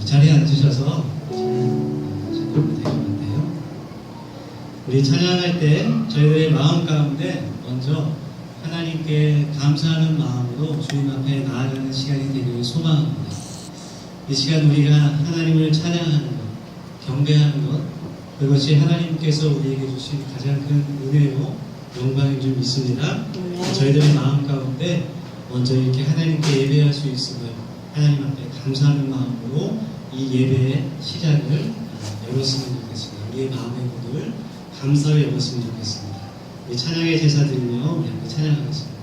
자리에 앉으셔서 찬양하시면 될 것 같아요. 우리 찬양할 때 저희들의 마음 가운데 먼저 하나님께 감사하는 마음으로 주님 앞에 나아가는 시간이 되기를 소망합니다. 이 시간 우리가 하나님을 찬양하는 것, 경배하는 것, 그것이 하나님께서 우리에게 주신 가장 큰 은혜요 영광인 줄 믿습니다. 저희들의 마음 가운데 먼저 이렇게 하나님께 예배할 수 있음을 하나님 앞에 감사하는 마음으로 이 예배의 시작을 열었으면 좋겠습니다. 우리의 마음의 문을 감사로 열었으면 좋겠습니다. 우리 찬양의 제사 드리며 우리 함께 찬양하겠습니다.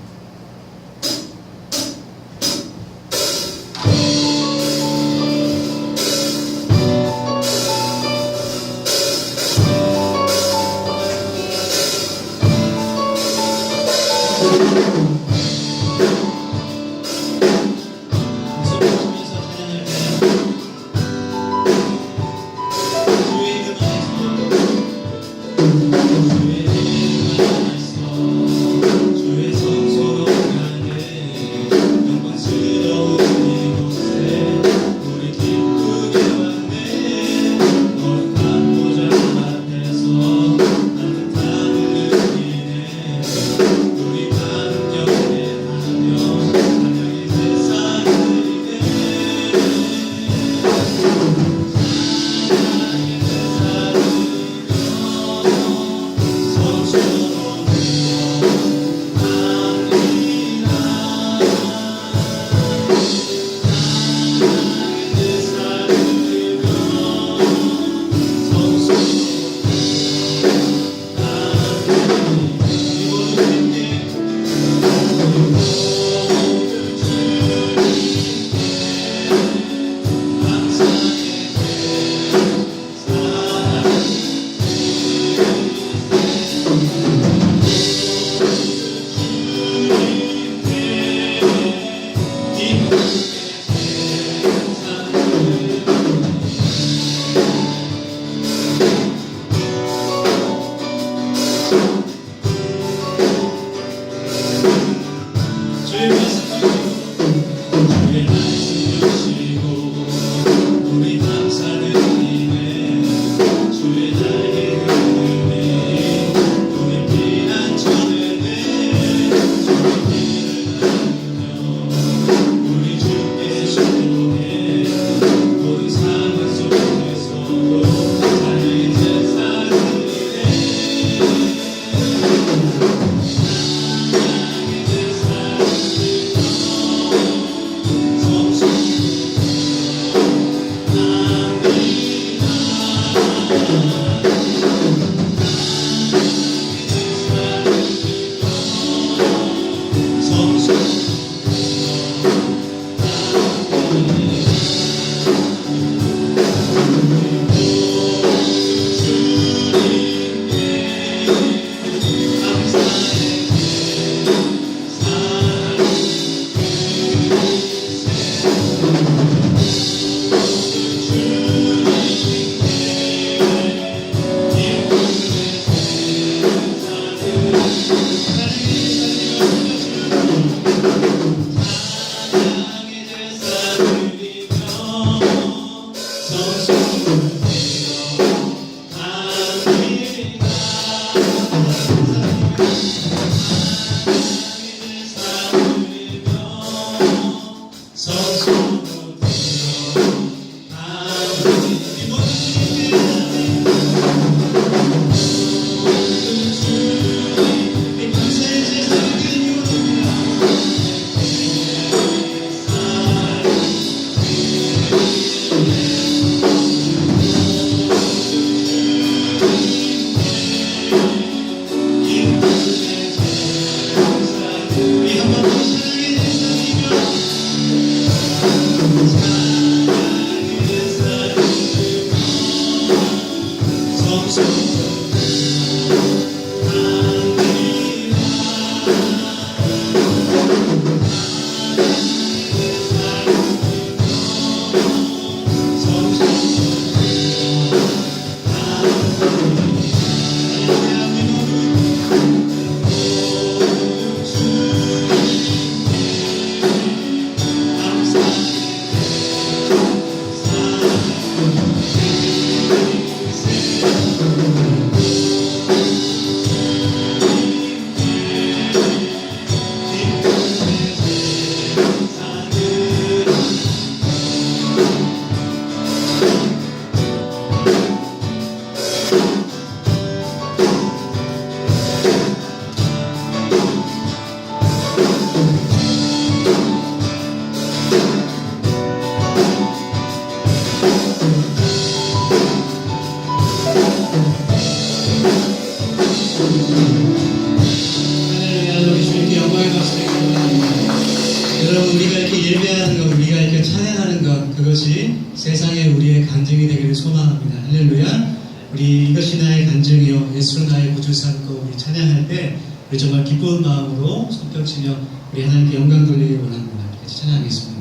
것, 그것이 세상에 우리의 간증이 되기를 소망합니다. 할렐루야. 우리 이것이 나의 간증이요 예수는 나의 구주 삼고 우리 찬양할 때 우리 정말 기쁜 마음으로 손뼉치며 우리 하나님께 영광 돌리기 원합니다. 같이 찬양하겠습니다.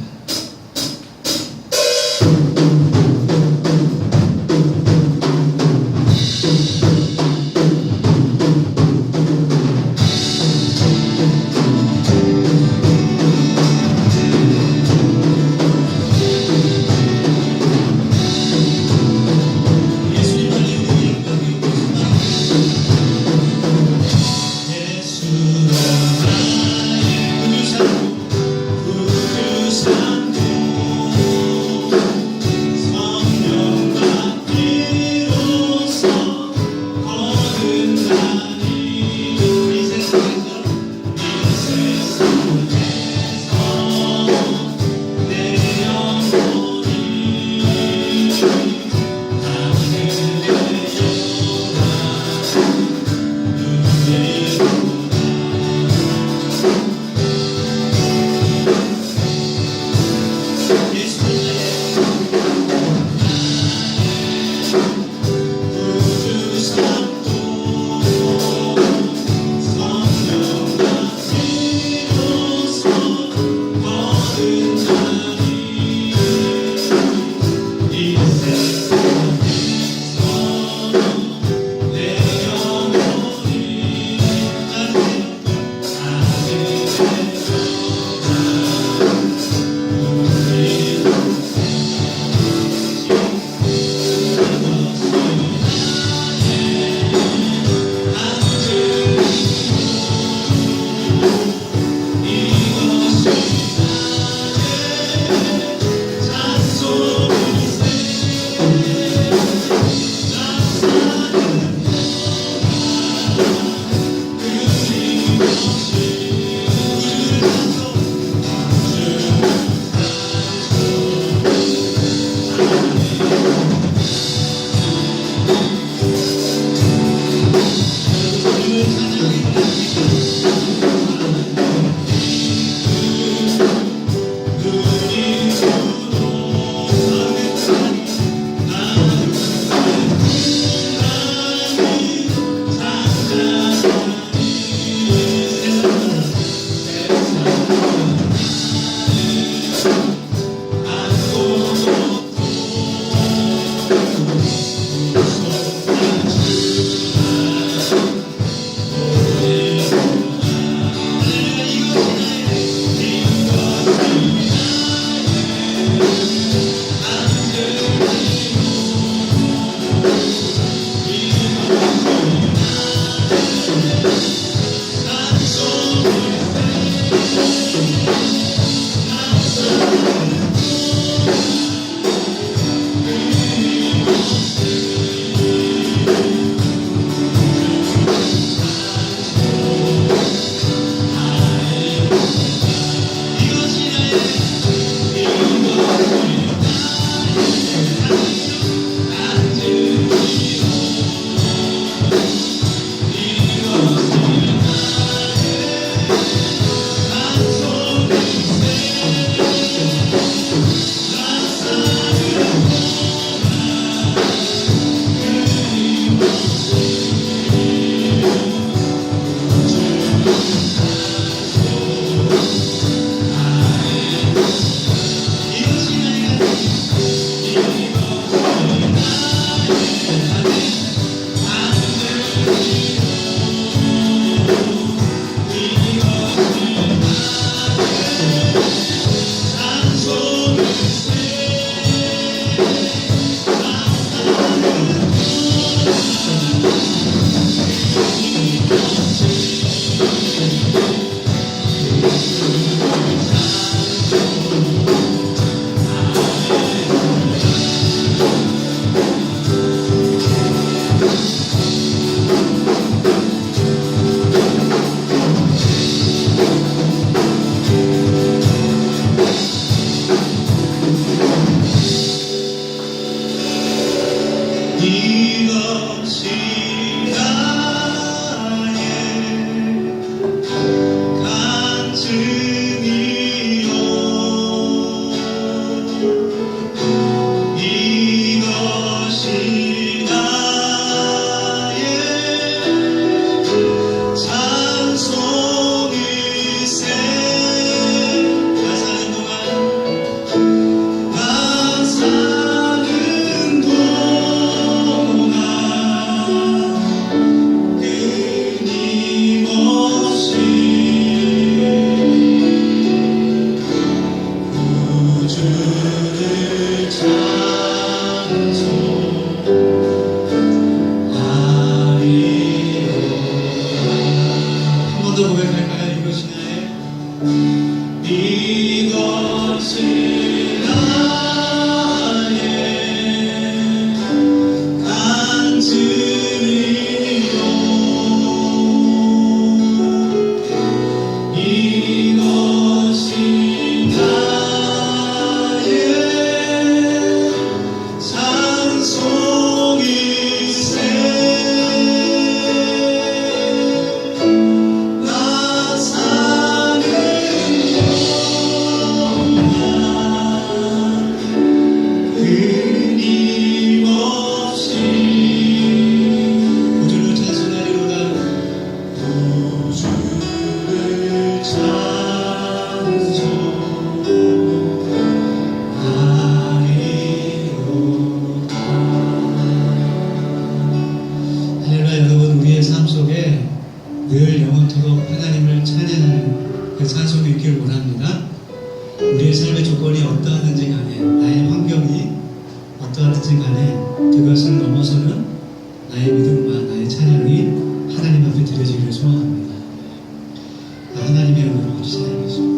우리의 삶의 조건이 어떠하든지 간에, 나의 환경이 어떠하든지 간에 그것을 넘어서는 나의 믿음과 나의 찬양이 하나님 앞에 드려지기를 소원합니다. 하나님의 은혜로 찬양하겠습니다.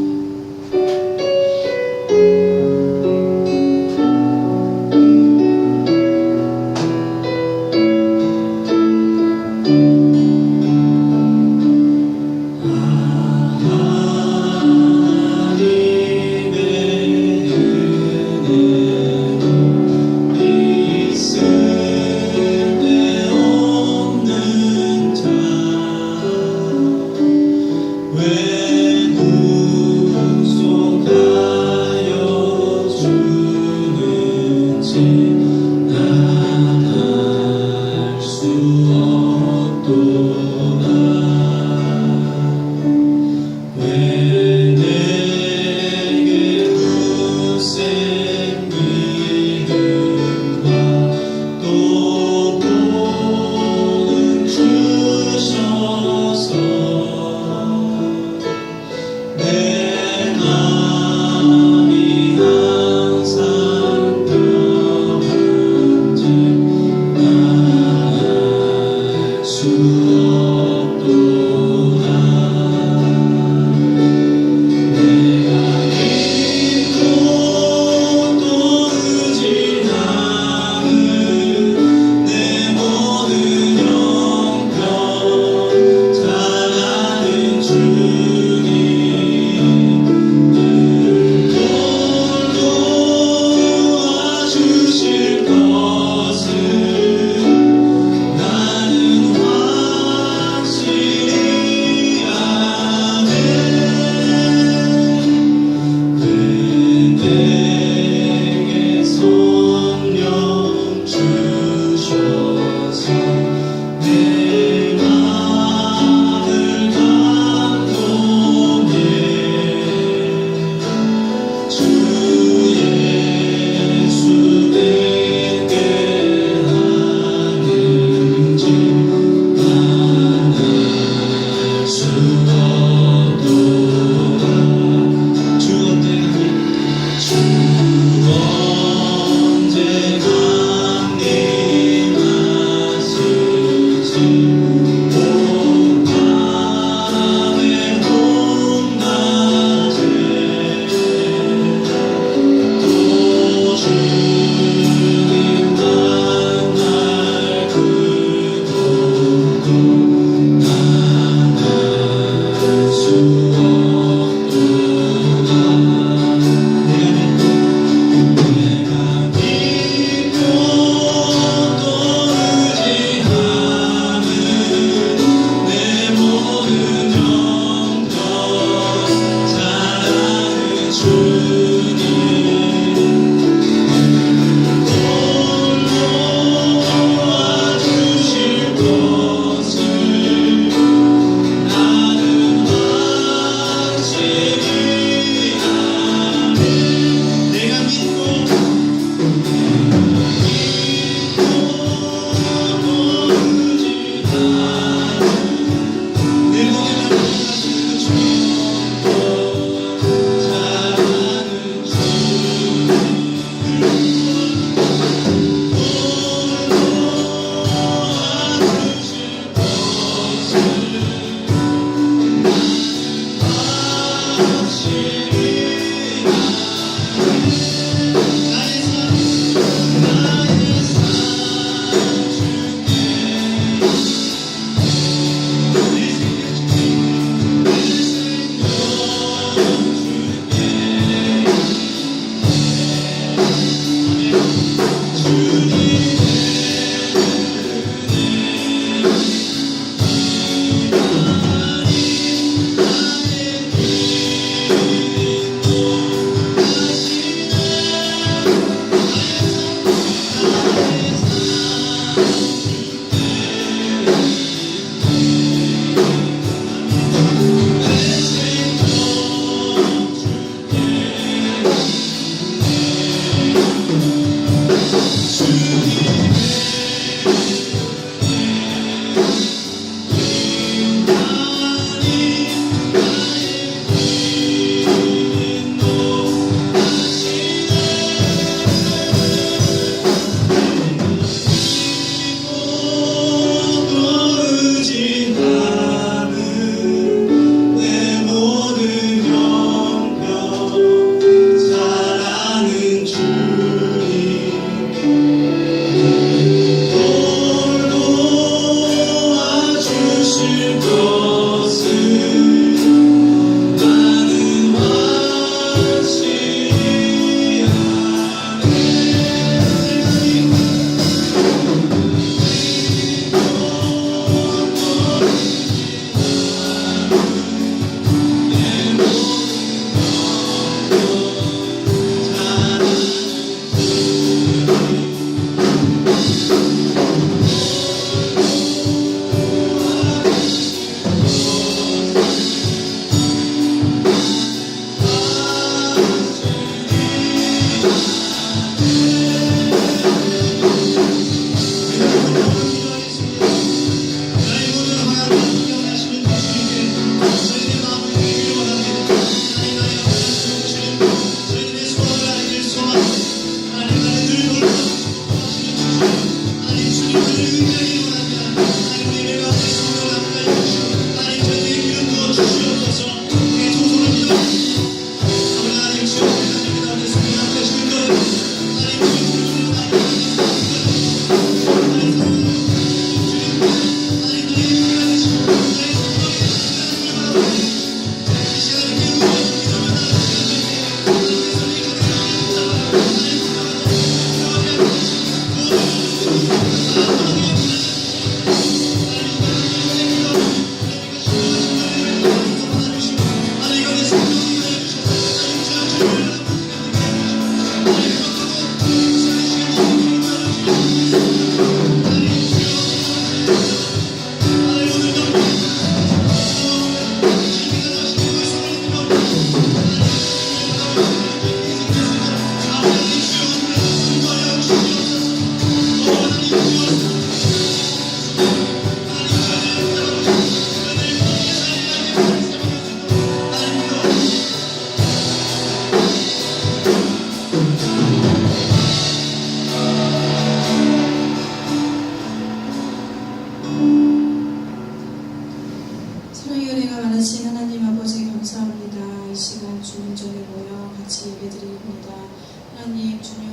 주님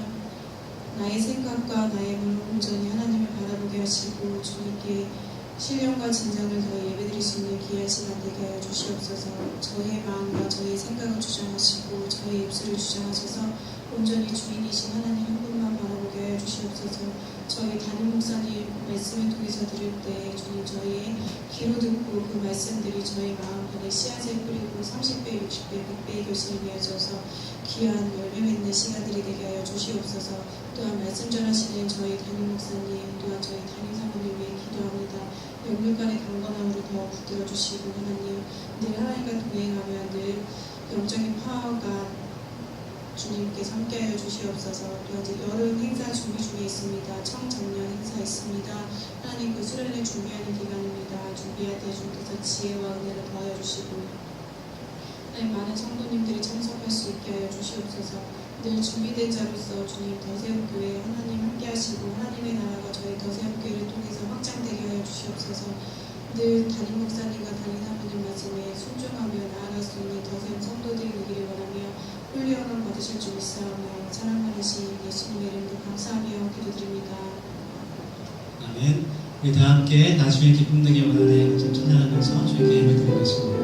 나의 생각과 나의 몸을 온전히 하나님을 바라보게 하시고 주님께 신령과 진정을 더해 예배드릴 수 있는 귀한 시간 되게 하여 주시옵소서. 저의 마음과 저의 생각을 주장하시고 저의 입술을 주장하셔서 온전히 주인이신 하나님 한 분만 바라보게 하여 주시옵소서. 저희 담임 목사님 말씀을 통해서 들을 때 주님 저희의 귀로 듣고 그 말씀들이 저희 마음 안에 씨앗을 뿌리고 30배, 60배, 100배의 결실을 이어져서 귀한 열매 맺는 시간들이 되게 하여 주시옵소서. 또한 말씀 전하시는 저희 담임 목사님 또한 저희 담임 사모님 위해 기도합니다. 영육간의 강건함으로 더 붙들어 주시고 하나님 늘 하나님과 동행하며 늘 영적인 파워가 주님께서 함께하여 주시옵소서. 또 아직 여름 행사 준비 중에 있습니다. 청작년 행사 있습니다. 하나님 그 수련회 준비하는 기간입니다. 준비할 때 주님께서 지혜와 은혜를 더하여 주시고 하나님 많은 성도님들이 참석할 수 있게 하여 주시옵소서. 늘 준비된 자로서 주님 더세움교회 하나님 함께하시고 하나님의 나라가 저희 더세움교회를 통해서 확장되게 하여 주시옵소서. 늘 담임 목사님과 담임 사모님 말씀에 순종하며 나아갈 수 있는 더세움 성도들이 되기를 원하며 홀리 영광 받으실 줄 믿사오며 사랑 많으신 예수님의 이름으로 감사하며 기도드립니다. 아멘. 우리 다 함께 나중에 기쁨 되게 원하네 찬양하면서 주님께 예배드리겠습니다.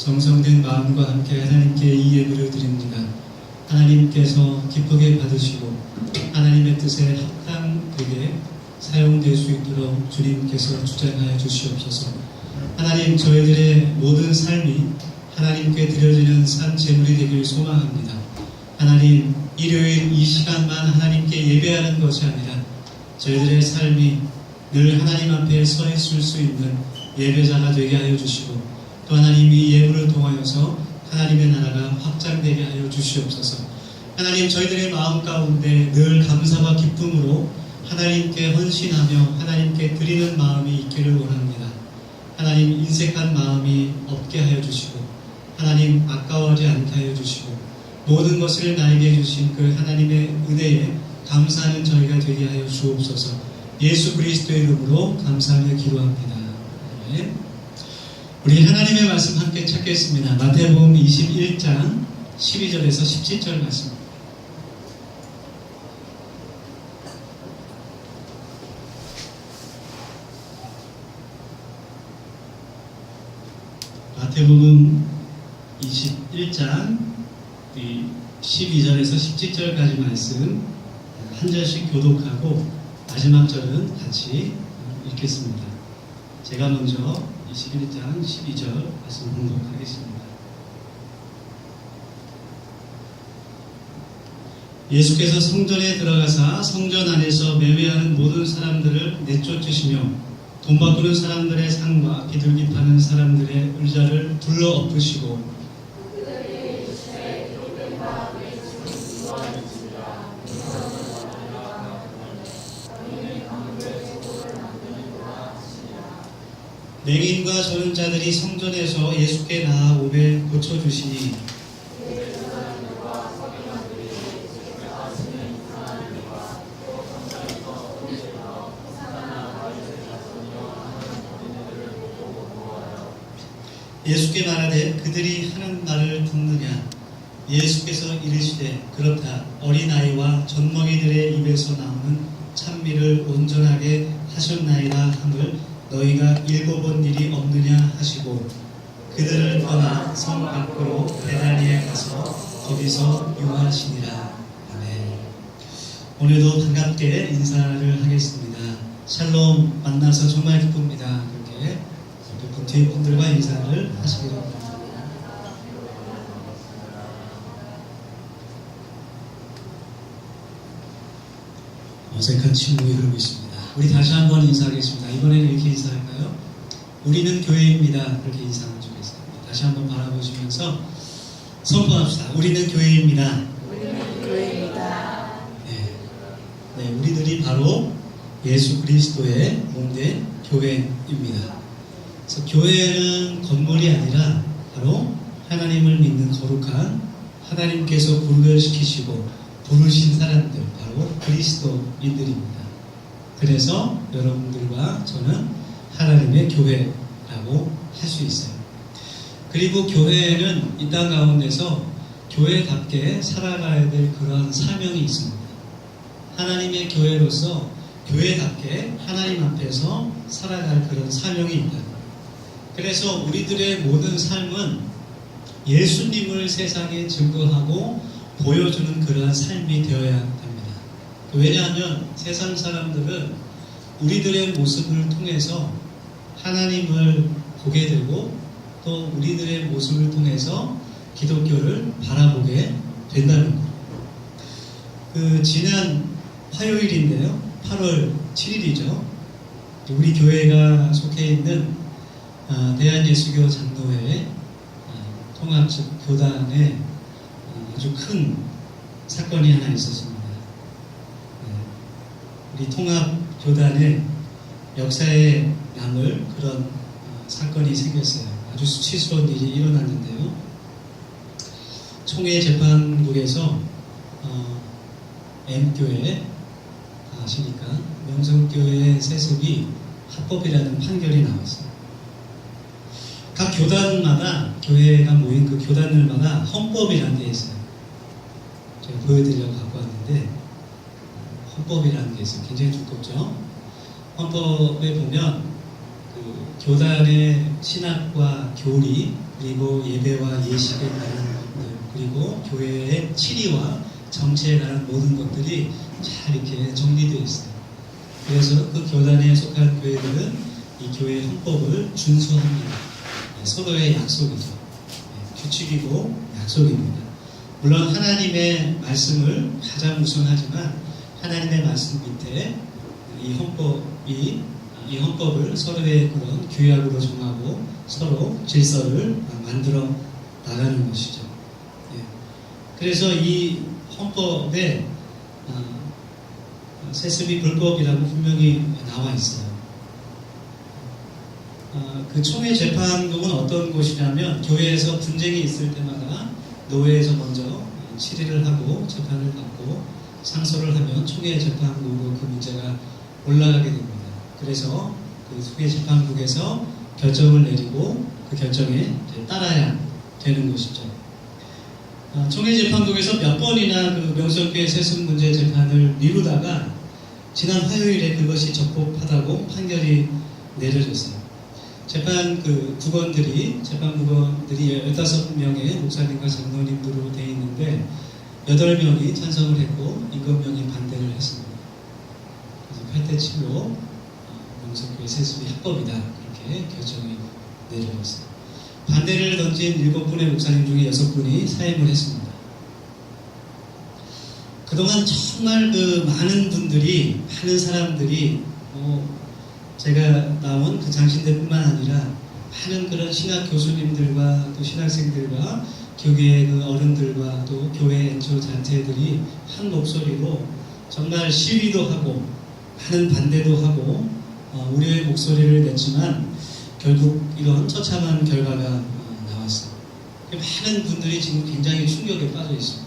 정성된 마음과 함께 하나님께 이 예배를 드립니다. 하나님께서 기쁘게 받으시고 하나님의 뜻에 합당되게 사용될 수 있도록 주님께서 주장하여 주시옵소서. 하나님, 저희들의 모든 삶이 하나님께 드려지는 산 제물이 되길 소망합니다. 하나님, 일요일 이 시간만 하나님께 예배하는 것이 아니라 저희들의 삶이 늘 하나님 앞에 서 있을 수 있는 예배자가 되게 하여 주시고, 또 하나님 이 예물을 통하여서 하나님의 나라가 확장되게 하여 주시옵소서. 하나님, 저희들의 마음 가운데 늘 감사와 기쁨으로 하나님께 헌신하며 하나님께 드리는 마음이 있기를 원합니다. 하나님, 인색한 마음이 없게 하여 주시고 하나님 아까워하지 않게 하여 주시고 모든 것을 나에게 주신 그 하나님의 은혜에 감사하는 저희가 되게 하여 주옵소서. 예수 그리스도의 이름으로 감사하며 기도합니다. 아멘. 우리 하나님의 말씀 함께 찾겠습니다. 마태복음 21장 12절에서 17절 말씀. 마태복음 21장 12절에서 17절까지 말씀 한 절씩 교독하고 마지막 절은 같이 읽겠습니다. 제가 먼저 21장 12절 말씀 봉독하겠습니다. 예수께서 성전에 들어가사 성전 안에서 매매하는 모든 사람들을 내쫓으시며 돈 바꾸는 사람들의 상과 비둘기 파는 사람들의 의자를 둘러 엎으시고 맹인과 저는 자들이 성전에서 예수께 나아오매 고쳐주시니 예수께 말하되 그들이 하는 말을 듣느냐. 예수께서 이르시되 그렇다. 어린아이와 젖먹이들의 입에서 나오는 찬미를 온전하게 하셨나이다 함을 너희가 읽어본 일이 없느냐 하시고 그들을 떠나 성 밖으로 베다니에 가서 거기서 유하시니라. 아멘. 오늘도 반갑게 인사를 하겠습니다. 샬롬 만나서 정말 기쁩니다. 그렇게 뒤에 분들과 인사를 하시기 바랍니다. 어색한 침묵이 흐르고 있습니다. 우리 다시 한번 인사하겠습니다. 이번에는 이렇게 인사할까요? 우리는 교회입니다. 그렇게 인사하면 좋겠습니다. 다시 한번 바라보시면서 선포합시다. 우리는 교회입니다. 우리는 교회입니다. 네, 우리들이 바로 예수 그리스도의 몸된 교회입니다. 그래서 교회는 건물이 아니라 바로 하나님을 믿는 거룩한 하나님께서 구별시키시고 부르신 사람들, 바로 그리스도인들입니다. 그래서 여러분들과 저는 하나님의 교회라고 할 수 있어요. 그리고 교회는 이 땅 가운데서 교회답게 살아가야 될 그런 사명이 있습니다. 하나님의 교회로서 교회답게 하나님 앞에서 살아갈 그런 사명이 있다. 그래서 우리들의 모든 삶은 예수님을 세상에 증거하고 보여주는 그러한 삶이 되어야 합니다. 왜냐하면 세상 사람들은 우리들의 모습을 통해서 하나님을 보게 되고 또 우리들의 모습을 통해서 기독교를 바라보게 된다는 거예요. 지난 화요일인데요. 8월 7일이죠. 우리 교회가 속해 있는 대한예수교 장로회 통합 교단에 아주 큰 사건이 하나 있었습니다. 우리 통합 교단의 역사에 남을 그런 사건이 생겼어요. 아주 수치스러운 일이 일어났는데요. 총회재판국에서 M교회 아시니까 명성교회 세습이 합법이라는 판결이 나왔어요. 각 교단마다 교회가 모인 그 교단들마다 헌법이라는 게 있어요. 제가 보여드리려고 갖고 왔는데 헌법이라는 게 있어요. 굉장히 두껍죠. 헌법에 보면 그 교단의 신학과 교리 그리고 예배와 예식에 관한 것들 그리고 교회의 치리와 정치에 관한 모든 것들이 잘 이렇게 정리되어 있어요. 그래서 그 교단에 속한 교회들은 이 교회 헌법을 준수합니다. 서로의 약속이죠. 규칙이고 약속입니다. 물론 하나님의 말씀을 가장 우선하지만 하나님의 말씀 밑에 이 헌법을 서로의 그런 규약으로 정하고 서로 질서를 만들어 나가는 것이죠. 그래서 이 헌법에 세습이 불법이라고 분명히 나와 있어요. 그 총회재판국은 어떤 곳이냐면 교회에서 분쟁이 있을 때마다 노회에서 먼저 치리를 하고 재판을 받고 상소를 하면 총회재판국으로 그 문제가 올라가게 됩니다. 그래서 그 총회재판국에서 결정을 내리고 그 결정에 따라야 되는 것이죠. 총회재판국에서 몇 번이나 그 명성교회 세습 문제 재판을 미루다가 지난 화요일에 그것이 적법하다고 판결이 내려졌어요. 재판국원들이 15명의 목사님과 장로님들로 되어 있는데 8명이 찬성을 했고 7명이 반대를 했습니다. 그래서 8대7로 명성교회 세습이 합법이다 그렇게 결정이 내려졌어요. 반대를 던진 7분의 목사님 중에 6분이 사임을 했습니다. 그동안 정말 그 많은 분들이, 많은 사람들이 제가 나온 그 장신대뿐만 아니라 많은 그런 신학 교수님들과 또 신학생들과 교회의 그 어른들과 또 교회 엔조 단체들이 한 목소리로 정말 시위도 하고 많은 반대도 하고 우려의 목소리를 냈지만 결국 이런 처참한 결과가 나왔어요. 많은 분들이 지금 굉장히 충격에 빠져 있습니다.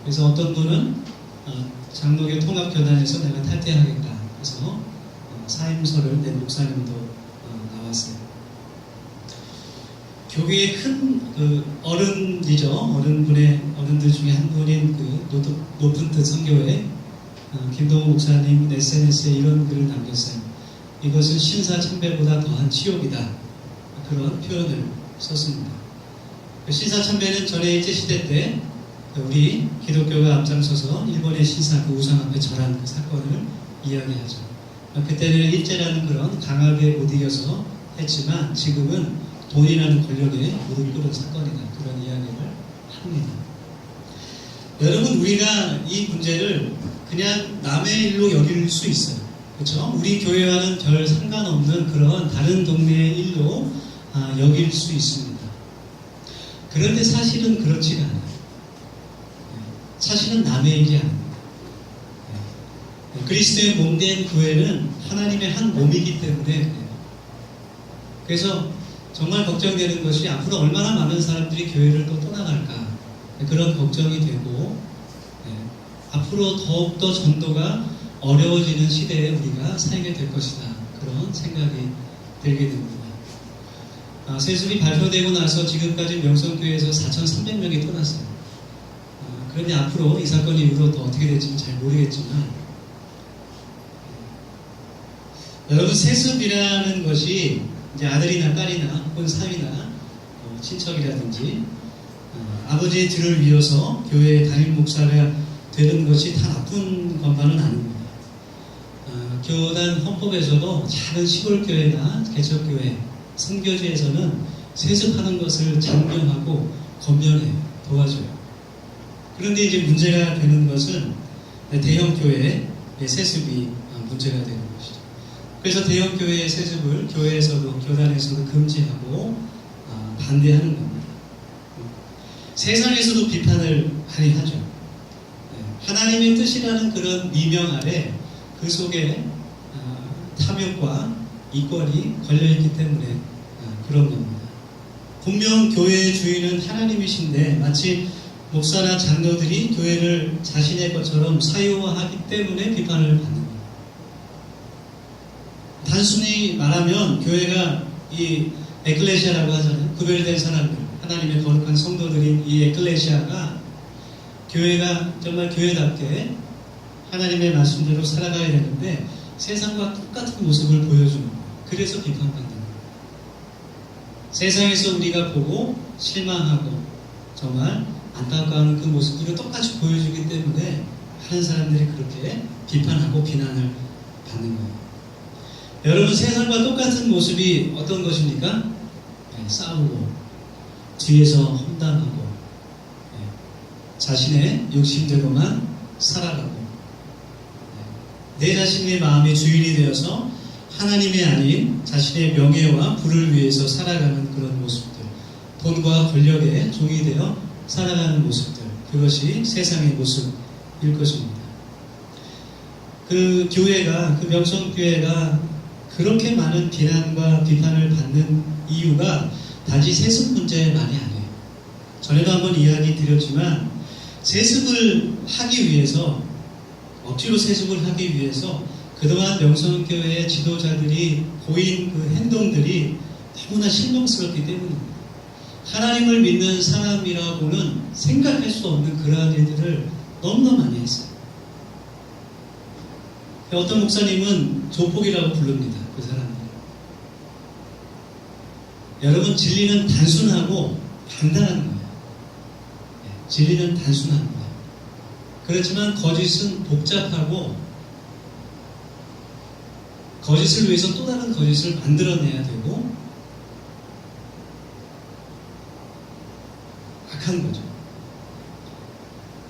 그래서 어떤 분은 장로교 통합교단에서 내가 탈퇴하겠다 해서 사임서를 낸 목사님도 나왔어요. 교회의 큰 그 어른이죠. 어른들 중에 한 분인 그 높은 뜻 선교회 김동호 목사님 SNS에 이런 글을 남겼어요. 이것은 신사참배보다 더한 치욕이다. 그런 표현을 썼습니다. 신사참배는 전에 일제시대 때 우리 기독교가 앞장서서 일본의 신사 그 우상 앞에 절한 그 사건을 이야기하죠. 그때는 일제라는 그런 강하게 못 이겨서 했지만 지금은 돈이라는 권력에 무릎 꿇은 사건이다. 그런 이야기를 합니다. 여러분, 우리가 이 문제를 그냥 남의 일로 여길 수 있어요. 그렇죠? 우리 교회와는 별 상관없는 그런 다른 동네의 일로 여길 수 있습니다. 그런데 사실은 그렇지가 않아요. 사실은 남의 일이 아닙니다. 그리스도의 몸된 교회는 하나님의 한 몸이기 때문에 그래요. 그래서 정말 걱정되는 것이 앞으로 얼마나 많은 사람들이 교회를 또 떠나갈까 그런 걱정이 되고 앞으로 더욱더 전도가 어려워지는 시대에 우리가 살게 될 것이다 그런 생각이 들게 됩니다. 세습이 발표되고 나서 지금까지 명성교회에서 4,300명이 떠났어요. 그런데 앞으로 이 사건 이후로 또 어떻게 될지는 잘 모르겠지만 여러분, 세습이라는 것이 이제 아들이나 딸이나 혹은 사위나 친척이라든지 아버지의 뒤를 이어서 교회의 담임 목사가 되는 것이 다 나쁜 것만은 아닙니다. 교단 헌법에서도 작은 시골교회나 개척교회, 선교지에서는 세습하는 것을 장려하고 권면해요. 도와줘요. 그런데 이제 문제가 되는 것은 대형교회의 세습이 문제가 되는 것이죠. 그래서 대형교회의 세습을 교회에서도 교단에서도 금지하고 반대하는 겁니다. 세상에서도 비판을 많이 하죠. 하나님의 뜻이라는 그런 미명 아래 그 속에 탐욕과 이권이 걸려있기 때문에 그런 겁니다. 분명 교회의 주인은 하나님이신데 마치 목사나 장로들이 교회를 자신의 것처럼 사유화하기 때문에 비판을 받는 겁니다. 단순히 말하면 교회가 이 에클레시아라고 하잖아요. 구별된 사람들, 하나님의 거룩한 성도들인 이 에클레시아가 교회가 정말 교회답게 하나님의 말씀대로 살아가야 되는데 세상과 똑같은 모습을 보여주는 거예요. 그래서 비판받는 거예요. 세상에서 우리가 보고 실망하고 정말 안타까워하는 그 모습들을 똑같이 보여주기 때문에 많은 사람들이 그렇게 비판하고 비난을 받는 거예요. 여러분, 세상과 똑같은 모습이 어떤 것입니까? 싸우고 뒤에서 험담하고 자신의 욕심대로만 살아가고 내 자신의 마음의 주인이 되어서 하나님의 아닌 자신의 명예와 부를 위해서 살아가는 그런 모습들, 돈과 권력의 종이 되어 살아가는 모습들, 그것이 세상의 모습일 것입니다. 그 교회가, 그 명성교회가 그렇게 많은 비난과 비판을 받는 이유가 단지 세습 문제만이 아니에요. 전에도 한번 이야기 드렸지만 세습을 하기 위해서, 억지로 세습을 하기 위해서 그동안 명성교회의 지도자들이 보인 그 행동들이 너무나 실망스럽기 때문입니다. 하나님을 믿는 사람이라고는 생각할 수 없는 그러한 일들을 너무나 많이 했어요. 어떤 목사님은 조폭이라고 부릅니다. 그 사람들. 여러분, 진리는 단순하고 간단한 거예요. 진리는 단순합니다. 그렇지만 거짓은 복잡하고 거짓을 위해서 또 다른 거짓을 만들어내야 되고 악한 거죠.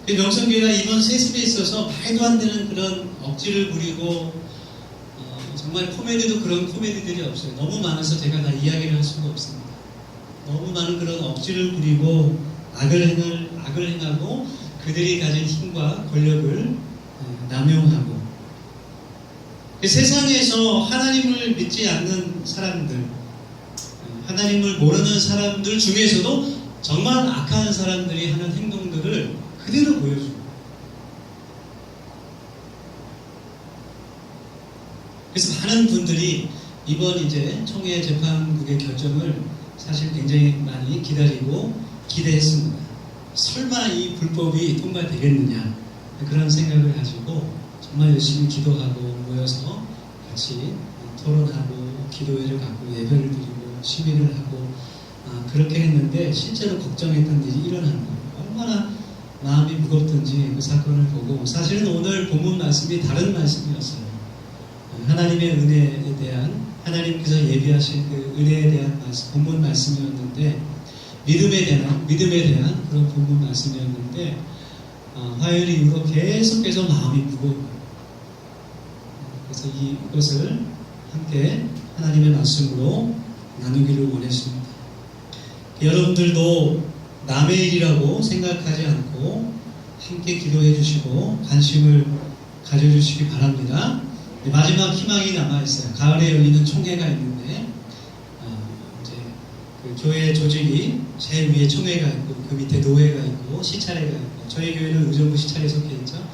명성교회가 이번 세습에 있어서 말도 안 되는 그런 억지를 부리고 정말 코미디도 그런 코미디들이 없어요. 너무 많아서 제가 다 이야기를 할 수가 없습니다. 너무 많은 그런 억지를 부리고 악을 행하고 그들이 가진 힘과 권력을 남용하고 세상에서 하나님을 믿지 않는 사람들, 하나님을 모르는 사람들 중에서도 정말 악한 사람들이 하는 행동들을 그대로 보여줍니다. 그래서 많은 분들이 이번 이제 총회 재판국의 결정을 사실 굉장히 많이 기다리고 기대했습니다. 설마 이 불법이 통과되겠느냐 그런 생각을 가지고 정말 열심히 기도하고 모여서 같이 토론하고 기도회를 갖고 예배를 드리고 시위를 하고 그렇게 했는데 실제로 걱정했던 일이 일어난 거예요. 얼마나 마음이 무겁든지 그 사건을 보고 사실은 오늘 본문 말씀이 다른 말씀이었어요. 하나님의 은혜에 대한 하나님께서 예비하신 그 은혜에 대한 본문 말씀이었는데 믿음에 대한 그런 본문 말씀이었는데 화요일 이후로 계속해서 마음이 무거워요. 그래서 이것을 함께 하나님의 말씀으로 나누기를 원했습니다. 여러분들도 남의 일이라고 생각하지 않고 함께 기도해 주시고 관심을 가져주시기 바랍니다. 마지막 희망이 남아있어요. 가을에 열리는 총회가 있는데 이제 그 교회 조직이 제일 위에 총회가 있고 그 밑에 노회가 있고 시차례가 있고 저희 교회는 의정부 시차례에 속해 있죠.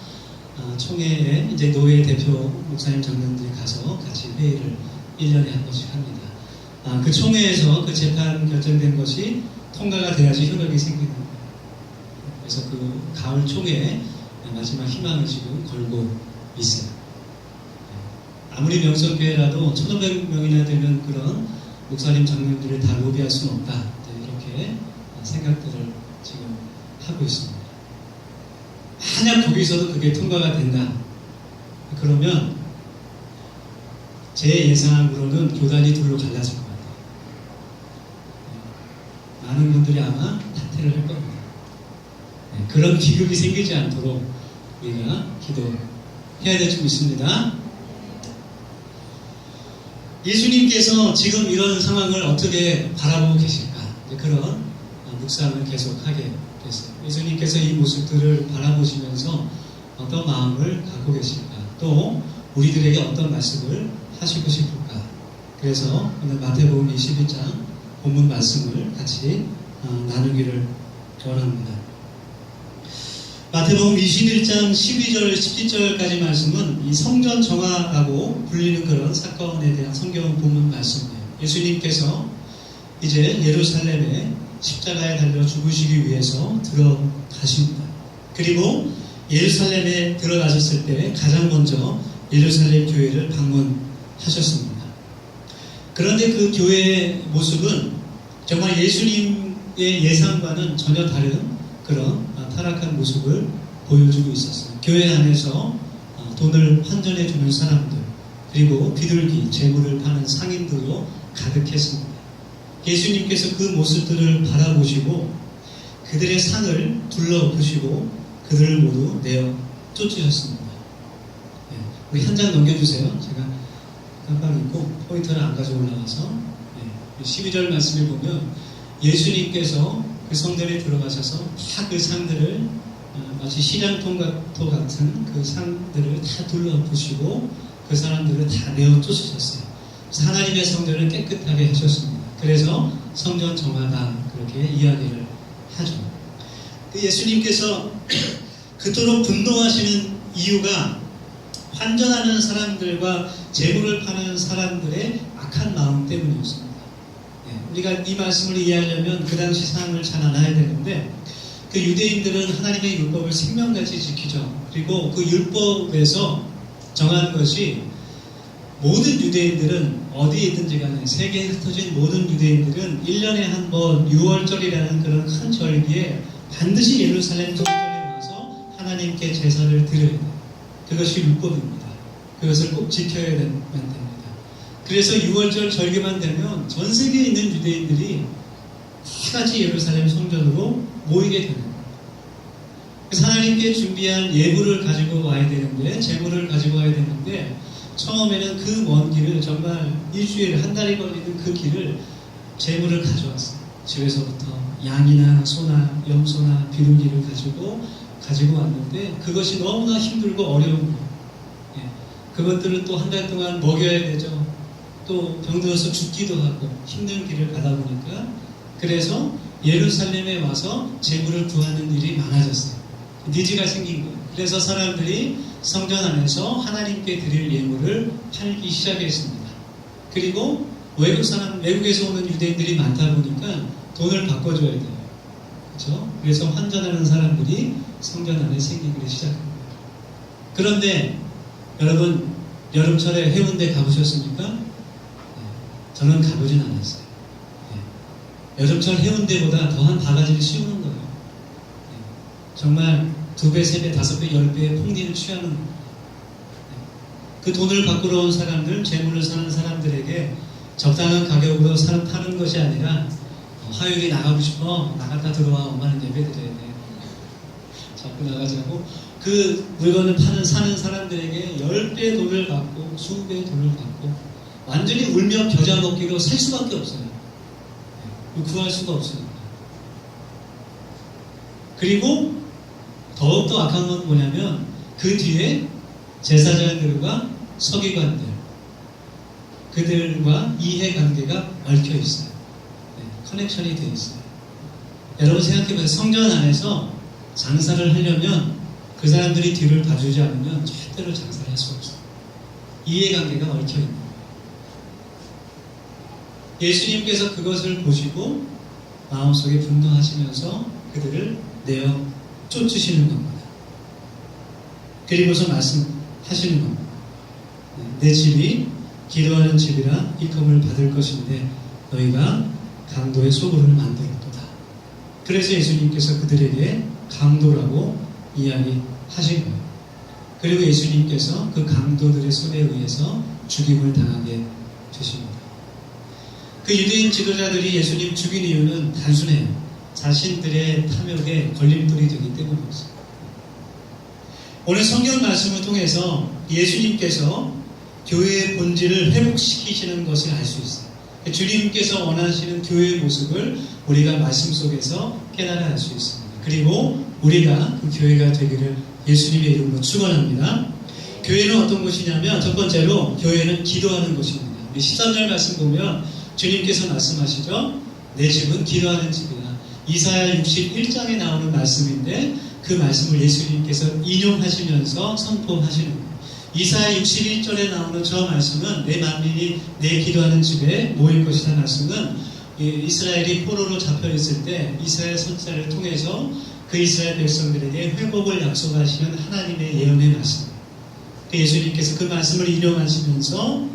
총회에 이제 노회 대표 목사님 장로님들이 가서 같이 회의를 1년에 한 번씩 합니다. 그 총회에서 그 재판 결정된 것이 통과가 돼야지 효력이 생기는 거예요. 그래서 그 가을 총회에 마지막 희망을 지금 걸고 있어요. 아무리 명성교회라도 1,500명이나 되는 그런 목사님 장로님들을 다 로비할 수는 없다. 이렇게 생각들을 지금 하고 있습니다. 만약 거기서도 그게 통과가 된다. 그러면 제 예상으로는 교단이 둘로 갈라질 것 같아요. 많은 분들이 아마 탈퇴를 할 겁니다. 그런 기극이 생기지 않도록 우리가 기도해야 될 줄 믿습니다. 예수님께서 지금 이런 상황을 어떻게 바라보고 계실까? 그런 묵상을 계속하게 됐어요. 예수님께서 이 모습들을 바라보시면서 어떤 마음을 갖고 계실까? 또 우리들에게 어떤 말씀을 하시고 싶을까? 그래서 오늘 마태복음 21장 본문 말씀을 같이 나누기를 원합니다. 마태복음 21장 12절, 17절까지 말씀은 이 성전 정화라고 불리는 그런 사건에 대한 성경 본문 말씀이에요. 예수님께서 이제 예루살렘에 십자가에 달려 죽으시기 위해서 들어가십니다. 그리고 예루살렘에 들어가셨을 때 가장 먼저 예루살렘 교회를 방문하셨습니다. 그런데 그 교회의 모습은 정말 예수님의 예상과는 전혀 다른 그런 타락한 모습을 보여주고 있었어요. 교회 안에서 돈을 환전해주는 사람들, 그리고 비둘기, 재물을 파는 상인들로 가득했습니다. 예수님께서 그 모습들을 바라보시고 그들의 상을 둘러보시고 그들을 모두 내어 쫓으셨습니다. 우리 한 장 넘겨주세요. 제가 깜빡 잊고 포인트를 안 가져 올라가서 12절 말씀을 보면 예수님께서 그 성전에 들어가셔서 다 그 상들을 마치 시장통 같은 그 상들을 다 둘러보시고 그 사람들을 다 내어 쫓으셨어요. 그래서 하나님의 성전을 깨끗하게 하셨습니다. 그래서 성전 정화다 그렇게 이야기를 하죠. 예수님께서 그토록 분노하시는 이유가 환전하는 사람들과 재물을 파는 사람들의 악한 마음 때문이었습니다. 우리가 이 말씀을 이해하려면 그 당시 상황을 잘 알아야 되는데 그 유대인들은 하나님의 율법을 생명같이 지키죠. 그리고 그 율법에서 정한 것이 모든 유대인들은 어디에 있든지 간에 세계에 흩어진 모든 유대인들은 1년에 한 번 6월절이라는 그런 큰 절기에 반드시 예루살렘 성전에 와서 하나님께 제사를 드려야 돼요. 그것이 율법입니다. 그것을 꼭 지켜야 됩니다. 그래서 6월절 절기만 되면 전 세계에 있는 유대인들이 다 같이 예루살렘 성전으로 모이게 되는 거예요. 그래서 하나님께 준비한 예물을 가지고 와야 되는데, 제물을 가지고 와야 되는데, 처음에는 그 먼 길을 정말 일주일, 한 달이 걸리는 그 길을 제물을 가져왔어요. 집에서부터 양이나 소나 염소나 비둘기를 가지고 왔는데, 그것이 너무나 힘들고 어려운 거예요. 그것들을 또 한 달 동안 먹여야 되죠. 또 병들어서 죽기도 하고 힘든 길을 가다 보니까, 그래서 예루살렘에 와서 제물을 구하는 일이 많아졌어요. 니즈가 생긴 거예요. 그래서 사람들이 성전 안에서 하나님께 드릴 예물을 팔기 시작했습니다. 그리고 외국에서 오는 유대인들이 많다 보니까 돈을 바꿔줘야 돼요. 그렇죠? 그래서 환전하는 사람들이 성전 안에 생기기 시작합니다. 그런데 여러분, 여름철에 해운대 가보셨습니까? 저는 가보진 않았어요. 여름철 해운대보다 더한 바가지를 씌우는 거예요. 정말 2배, 3배, 5배, 10배의 폭리를 취하는 그 돈을 바꾸러 온 사람들, 재물을 사는 사람들에게 적당한 가격으로 파는 것이 아니라, 화요일에 나가고 싶어, 나갔다 들어와, 엄마는 예배 드려야 돼, 자꾸 나가자고 그 물건을 사는 사람들에게 10배 돈을 받고, 20배 돈을 받고, 완전히 울며 겨자 먹기로 살 수밖에 없어요. 구할 수가 없으니까. 그리고 더욱더 악한 건 뭐냐면, 그 뒤에 제사장들과 서기관들, 그들과 이해관계가 얽혀 있어요. 커넥션이 되어 있어요. 여러분 생각해보세요. 성전 안에서 장사를 하려면 그 사람들이 뒤를 봐주지 않으면 절대로 장사를 할 수 없어요. 이해관계가 얽혀 있는 거예요. 예수님께서 그것을 보시고 마음속에 분노하시면서 그들을 내어 쫓으시는 겁니다. 그리고서 말씀하시는 겁니다. 내 집이 기도하는 집이라 일컬음을 받을 것인데 너희가 강도의 소굴을 만들었도다. 그래서 예수님께서 그들에게 강도라고 이야기하신 거예요. 그리고 예수님께서 그 강도들의 손에 의해서 죽임을 당하게 되십니다. 그 유대인 지도자들이 예수님 죽인 이유는 단순해요. 자신들의 탐욕에 걸림돌이 되기 때문이었어요. 오늘 성경 말씀을 통해서 예수님께서 교회의 본질을 회복시키시는 것을 알 수 있어요. 주님께서 원하시는 교회의 모습을 우리가 말씀 속에서 깨달아 알 수 있습니다. 그리고 우리가 그 교회가 되기를 예수님의 이름으로 축원합니다. 교회는 어떤 곳이냐면, 첫 번째로 교회는 기도하는 곳입니다. 13절 말씀 보면 주님께서 말씀하시죠. 내 집은 기도하는 집이다. 이사야 61장에 나오는 말씀인데, 그 말씀을 예수님께서 인용하시면서 선포하시는 거예요. 이사야 61절에 나오는 저 말씀은 내 만민이 내 기도하는 집에 모일 것이다 말씀은 이스라엘이 포로로 잡혀 있을 때 이스라엘 선지자를 통해서 그 이스라엘 백성들에게 회복을 약속하시는 하나님의 예언의 말씀입니다. 예수님께서 그 말씀을 인용하시면서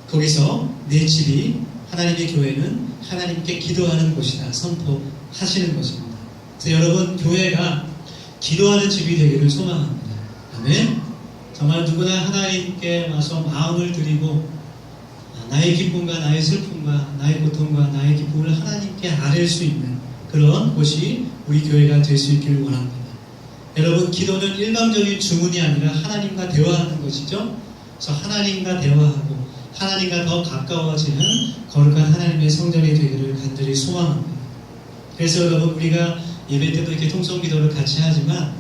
거기서 내 집이, 하나님의 교회는 하나님께 기도하는 곳이다 선포하시는 것입니다. 그래서 여러분, 교회가 기도하는 집이 되기를 소망합니다. 아멘. 정말 누구나 하나님께 와서 마음을 드리고 나의 기쁨과 나의 슬픔과 나의 고통과 나의 기쁨을 하나님께 아뢰 수 있는 그런 곳이 우리 교회가 될 수 있기를 원합니다. 여러분, 기도는 일방적인 주문이 아니라 하나님과 대화하는 것이죠. 그래서 하나님과 대화하고 하나님과 더 가까워지는 거룩한 하나님의 성전이 되기를 간절히 소망합니다. 그래서 여러분, 우리가 예배 때도 이렇게 통성기도를 같이 하지만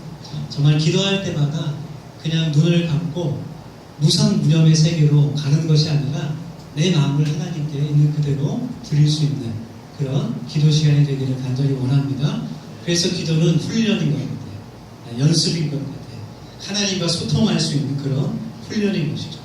정말 기도할 때마다 그냥 눈을 감고 무상무념의 세계로 가는 것이 아니라 내 마음을 하나님께 있는 그대로 드릴 수 있는 그런 기도 시간이 되기를 간절히 원합니다. 그래서 기도는 훈련인 것 같아요. 연습인 것 같아요. 하나님과 소통할 수 있는 그런 훈련인 것이죠.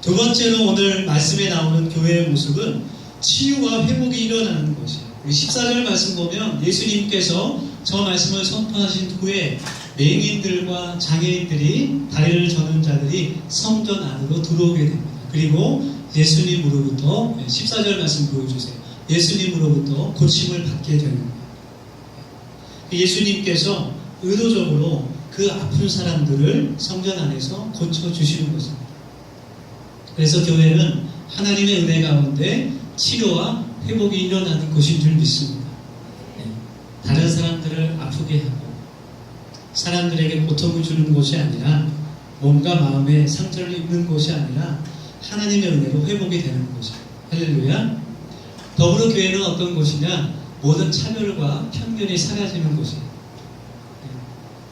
두 번째로 오늘 말씀에 나오는 교회의 모습은 치유와 회복이 일어나는 것이에요. 14절 말씀 보면 예수님께서 저 말씀을 선포하신 후에 맹인들과 장애인들이, 다리를 저는 자들이 성전 안으로 들어오게 됩니다. 그리고 예수님으로부터 14절 말씀 보여주세요. 예수님으로부터 고침을 받게 되는 거예요. 예수님께서 의도적으로 그 아픈 사람들을 성전 안에서 고쳐주시는 것입니다. 그래서 교회는 하나님의 은혜 가운데 치료와 회복이 일어나는 곳인 줄 믿습니다. 다른 사람들을 아프게 하고 사람들에게 고통을 주는 곳이 아니라 몸과 마음에 상처를 입는 곳이 아니라 하나님의 은혜로 회복이 되는 곳이에요. 할렐루야. 더불어 교회는 어떤 곳이냐? 모든 차별과 편견이 사라지는 곳이에요.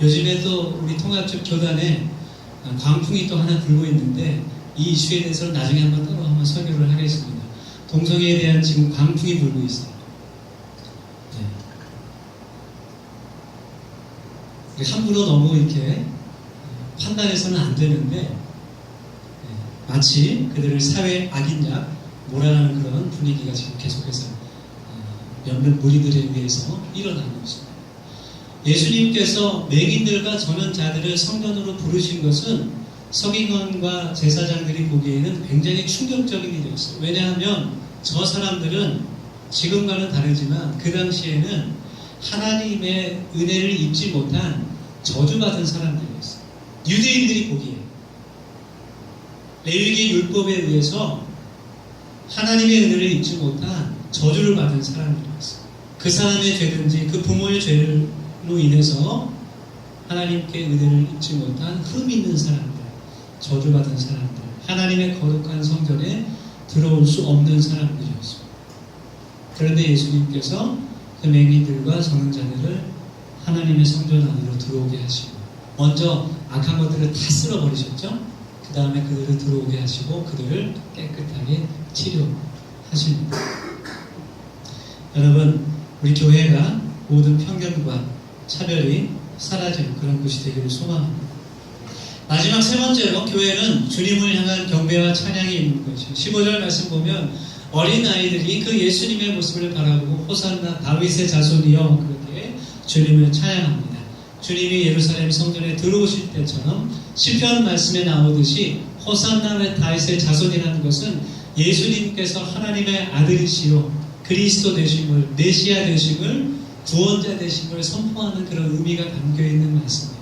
요즘에도 우리 통합적 교단에 광풍이 또 하나 불고 있는데 이 이슈에 대해서는 나중에 한번 설교를 하겠습니다. 동성애에 대한 지금 광풍이 불고 있어요. 함부로 너무 이렇게 판단해서는 안 되는데 마치 그들을 사회 악인약 몰아가는 그런 분위기가 지금 계속해서 몇몇 무리들에 의해서 일어나고 있습니다. 예수님께서 맹인들과 전원자들을 성전으로 부르신 것은 서기관과 제사장들이 보기에는 굉장히 충격적인 일이었어요. 왜냐하면 저 사람들은 지금과는 다르지만 그 당시에는 하나님의 은혜를 입지 못한 저주받은 사람들이었어요. 유대인들이 보기에 레위기 율법에 의해서 하나님의 은혜를 입지 못한 저주를 받은 사람들이었어요. 그 사람의 죄든지 그 부모의 죄로 인해서 하나님께 은혜를 입지 못한 흠 있는 사람들, 저주받은 사람들, 하나님의 거룩한 성전에 들어올 수 없는 사람들이었습니다. 그런데 예수님께서 그 맹인들과 전원자들을 하나님의 성전 안으로 들어오게 하시고 먼저 악한 것들을 다 쓸어버리셨죠. 그 다음에 그들을 들어오게 하시고 그들을 깨끗하게 치료하십니다. 여러분, 우리 교회가 모든 편견과 차별이 사라지는 그런 곳이 되기를 소망합니다. 마지막 세 번째로 교회는 주님을 향한 경배와 찬양이 있는 것이죠. 15절 말씀 보면 어린아이들이 그 예수님의 모습을 바라보고 호산나 다윗의 자손이여 그렇게 주님을 찬양합니다. 주님이 예루살렘 성전에 들어오실 때처럼 시편 말씀에 나오듯이 호산나 다윗의 자손이라는 것은 예수님께서 하나님의 아들이시요 그리스도 되심을, 메시아 되심을, 구원자 되심을 선포하는 그런 의미가 담겨있는 말씀입니다.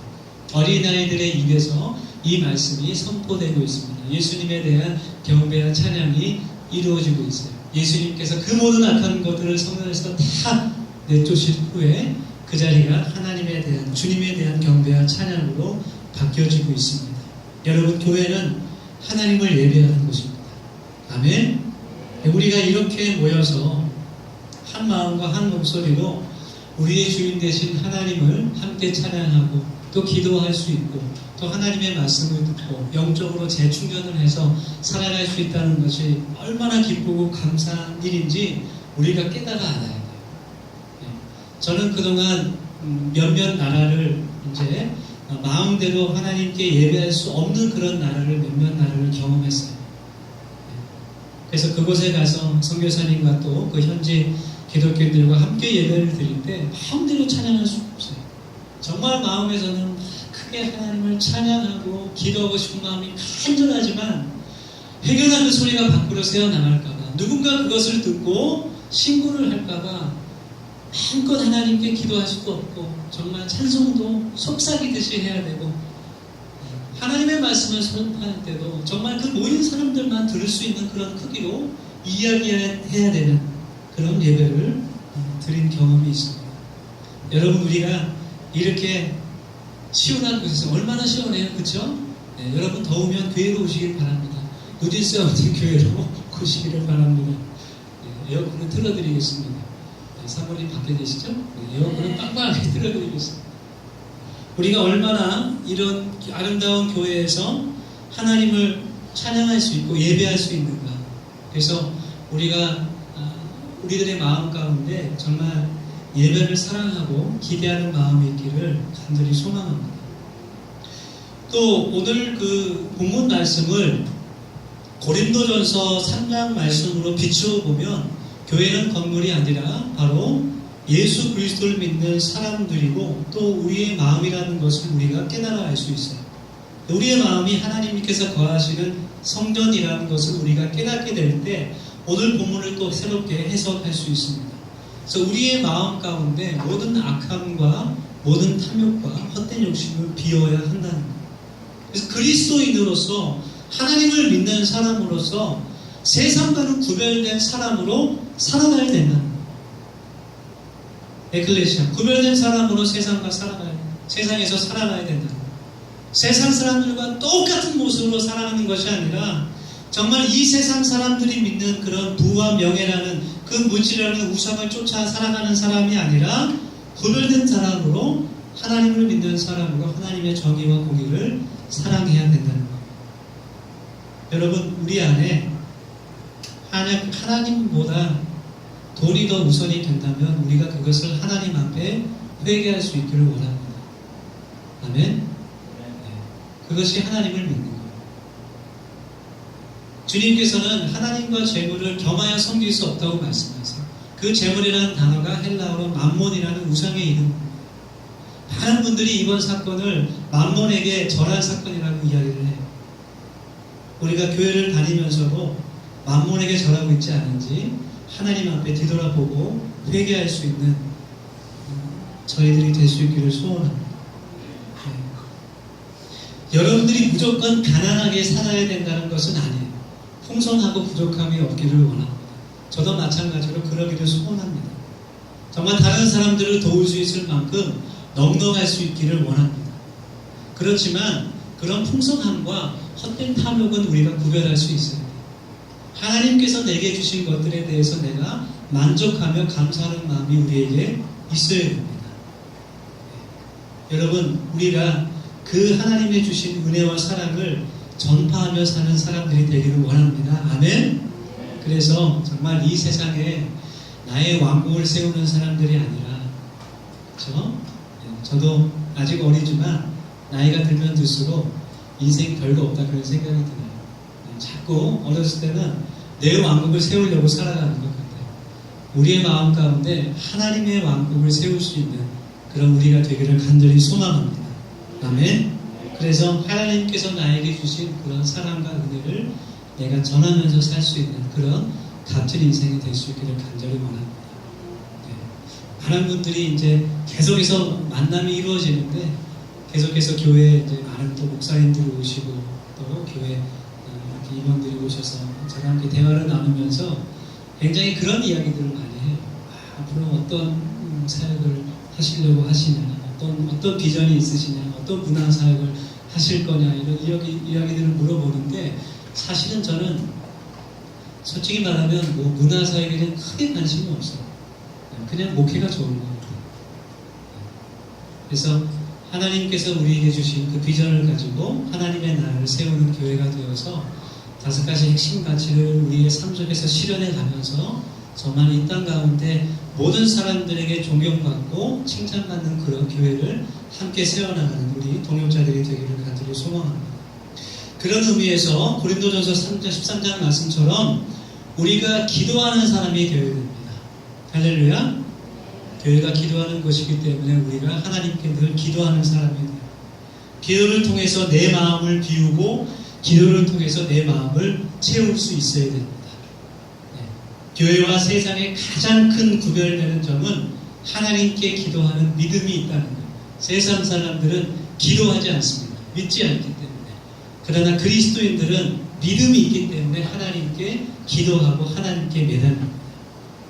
어린아이들의 입에서 이 말씀이 선포되고 있습니다. 예수님에 대한 경배와 찬양이 이루어지고 있어요. 예수님께서 그 모든 악한 것들을 성전에서 다 내쫓으신 후에 그 자리가 하나님에 대한, 주님에 대한 경배와 찬양으로 바뀌어지고 있습니다. 여러분, 교회는 하나님을 예배하는 곳입니다. 아멘. 우리가 이렇게 모여서 한 마음과 한 목소리로 우리의 주인 되신 하나님을 함께 찬양하고 또 기도할 수 있고 또 하나님의 말씀을 듣고 영적으로 재충전을 해서 살아갈 수 있다는 것이 얼마나 기쁘고 감사한 일인지 우리가 깨달아 알아야 돼요. 저는 그동안 몇몇 나라를 이제 마음대로 하나님께 예배할 수 없는 그런 나라를 몇몇 나라를 경험했어요. 그래서 그곳에 가서 선교사님과 또 그 현지 기독교인들과 함께 예배를 드릴 때 마음대로 찬양할 수 없어요. 정말 마음에서는 크게 하나님을 찬양하고 기도하고 싶은 마음이 간절하지만 회개나 그 소리가 밖으로 새어나갈까봐 누군가 그것을 듣고 신고를 할까봐 마음껏 하나님께 기도할 수도 없고 정말 찬송도 속삭이듯이 해야 되고 하나님의 말씀을 선포할 때도 정말 그 모인 사람들만 들을 수 있는 그런 크기로 이야기해야 되는 그런 예배를 드린 경험이 있습니다. 여러분, 우리가 이렇게 시원한 곳에서 얼마나 시원해요, 그렇죠? 네, 여러분 더우면 교회로 오시길 바랍니다. 누진스 없는 교회로 오시기를 바랍니다. 네, 에어컨을 틀어드리겠습니다. 네, 사모님 밖에 계시죠? 네, 에어컨은 빵빵하게 틀어드리겠습니다. 우리가 얼마나 이런 아름다운 교회에서 하나님을 찬양할 수 있고 예배할 수 있는가. 그래서 우리가 우리들의 마음 가운데 정말 예배를 사랑하고 기대하는 마음이 있기를 간절히 소망합니다. 또 오늘 그 본문 말씀을 고린도전서 3장 말씀으로 비추어 보면 교회는 건물이 아니라 바로 예수 그리스도를 믿는 사람들이고 또 우리의 마음이라는 것을 우리가 깨달아 알 수 있어요. 우리의 마음이 하나님께서 거하시는 성전이라는 것을 우리가 깨닫게 될 때 오늘 본문을 또 새롭게 해석할 수 있습니다. 그래서 우리의 마음 가운데 모든 악함과 모든 탐욕과 헛된 욕심을 비워야 한다는 거예요. 그래서 그리스도인으로서 하나님을 믿는 사람으로서 세상과는 구별된 사람으로 살아가야 된다는 거예요. 에클레시아, 구별된 사람으로 세상과 세상에서 살아가야 된다는 거예요. 세상 사람들과 똑같은 모습으로 살아가는 것이 아니라 정말 이 세상 사람들이 믿는 그런 부와 명예라는 그 물질이라는 우상을 쫓아 살아가는 사람이 아니라 구별된 사람으로 하나님을 믿는 사람으로 하나님의 정의와 공의를 사랑해야 된다는 거예요. 여러분, 우리 안에 하나님보다 돈이 더 우선이 된다면 우리가 그것을 하나님 앞에 회개할 수 있기를 원합니다. 아멘? 그것이 하나님을 믿는 거예요. 주님께서는 하나님과 재물을 겸하여 섬길 수 없다고 말씀하세요. 그 재물이라는 단어가 헬라어로 맘몬이라는 우상의 이름입니다. 많은 분들이 이번 사건을 맘몬에게 절한 사건이라고 이야기를 해요. 우리가 교회를 다니면서도 맘몬에게 절하고 있지 않은지 하나님 앞에 뒤돌아보고 회개할 수 있는 저희들이 될 수 있기를 소원합니다. 여러분들이 무조건 가난하게 살아야 된다는 것은 아니에요. 풍성하고 부족함이 없기를 원합니다. 저도 마찬가지로 그러기를 소원합니다. 정말 다른 사람들을 도울 수 있을 만큼 넉넉할 수 있기를 원합니다. 그렇지만 그런 풍성함과 헛된 탐욕은 우리가 구별할 수 있어야 돼요. 하나님께서 내게 주신 것들에 대해서 내가 만족하며 감사하는 마음이 우리에게 있어야 됩니다. 여러분, 우리가 그 하나님의 주신 은혜와 사랑을 전파하며 사는 사람들이 되기를 원합니다. 아멘? 그래서 정말 이 세상에 나의 왕국을 세우는 사람들이 아니라, 그렇죠? 저도 아직 어리지만 나이가 들면 들수록 인생 별거 없다 그런 생각이 드네요. 자꾸 어렸을 때는 내 왕국을 세우려고 살아가는 것 같아요. 우리의 마음 가운데 하나님의 왕국을 세울 수 있는 그런 우리가 되기를 간절히 소망합니다. 아멘. 그래서 하나님께서 나에게 주신 그런 사랑과 은혜를 내가 전하면서 살 수 있는 그런 값진 인생이 될 수 있기를 간절히 원합니다. 많은 분들이 이제 계속해서 만남이 이루어지는데 계속해서 교회에 이제 많은 또 목사님들이 오시고 또 교회 이렇게 임원들이 오셔서 저랑 함께 대화를 나누면서 굉장히 그런 이야기들을 많이 해요. 앞으로 어떤 사역을 하시려고 하시냐, 어떤 비전이 있으시냐, 어떤 문화 사역을 하실 거냐, 이런 이야기들을 물어보는데 사실은 저는 솔직히 말하면 뭐 문화 사역에는 크게 관심이 없어요. 그냥 목회가 좋은 것 같아요. 그래서 하나님께서 우리에게 주신 그 비전을 가지고 하나님의 나라를 세우는 교회가 되어서 5가지 핵심 가치를 우리의 삶 속에서 실현해 가면서 정말 이 땅 가운데 모든 사람들에게 존경받고 칭찬받는 그런 교회를 함께 세워나가는 우리 동역자들이 되기를 간절히 소망합니다. 그런 의미에서 고린도전서 3장 13장 말씀처럼 우리가 기도하는 사람이 되어야 됩니다. 할렐루야. 교회가 기도하는 것이기 때문에 우리가 하나님께 늘 기도하는 사람이 돼요. 기도를 통해서 내 마음을 비우고 기도를 통해서 내 마음을 채울 수 있어야 됩니다. 교회와 세상의 가장 큰 구별되는 점은 하나님께 기도하는 믿음이 있다는 거예요. 세상 사람들은 기도하지 않습니다. 믿지 않기 때문에. 그러나 그리스도인들은 믿음이 있기 때문에 하나님께 기도하고 하나님께 매달립니다.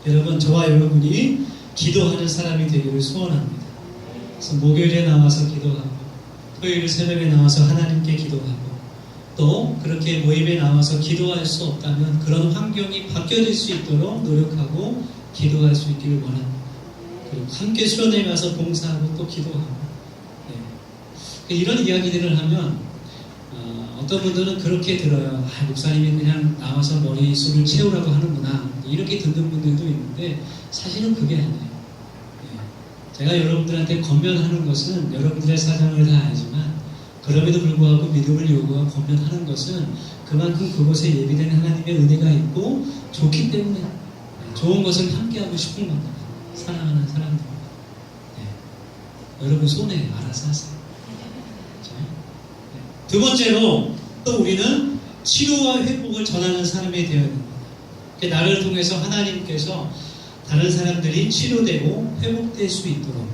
여러분, 저와 여러분이 기도하는 사람이 되기를 소원합니다. 그래서 목요일에 나와서 기도하고 토요일 새벽에 나와서 하나님께 기도하고 또 그렇게 모임에 나와서 기도할 수 없다면 그런 환경이 바뀌어질 수 있도록 노력하고 기도할 수 있기를 원합니다. 그리고 함께 수련회 가서 봉사하고 또 기도하고 이런 이야기들을 하면 어떤 분들은 그렇게 들어요. 목사님이 그냥 나와서 머릿속을 채우라고 하는구나 이렇게 듣는 분들도 있는데 사실은 그게 아니에요. 제가 여러분들한테 권면하는 것은 여러분들의 사정을 다 알지만 그럼에도 불구하고 믿음을 요구하고 권면하는 것은 그만큼 그곳에 예비된 하나님의 은혜가 있고 좋기 때문에 좋은 것을 함께하고 싶은 겁니다. 사랑하는 사람들. 여러분 손에 알아서 하세요. 두 번째로 또 우리는 치료와 회복을 전하는 사람이 되어야 됩니다. 나를 통해서 하나님께서 다른 사람들이 치료되고 회복될 수 있도록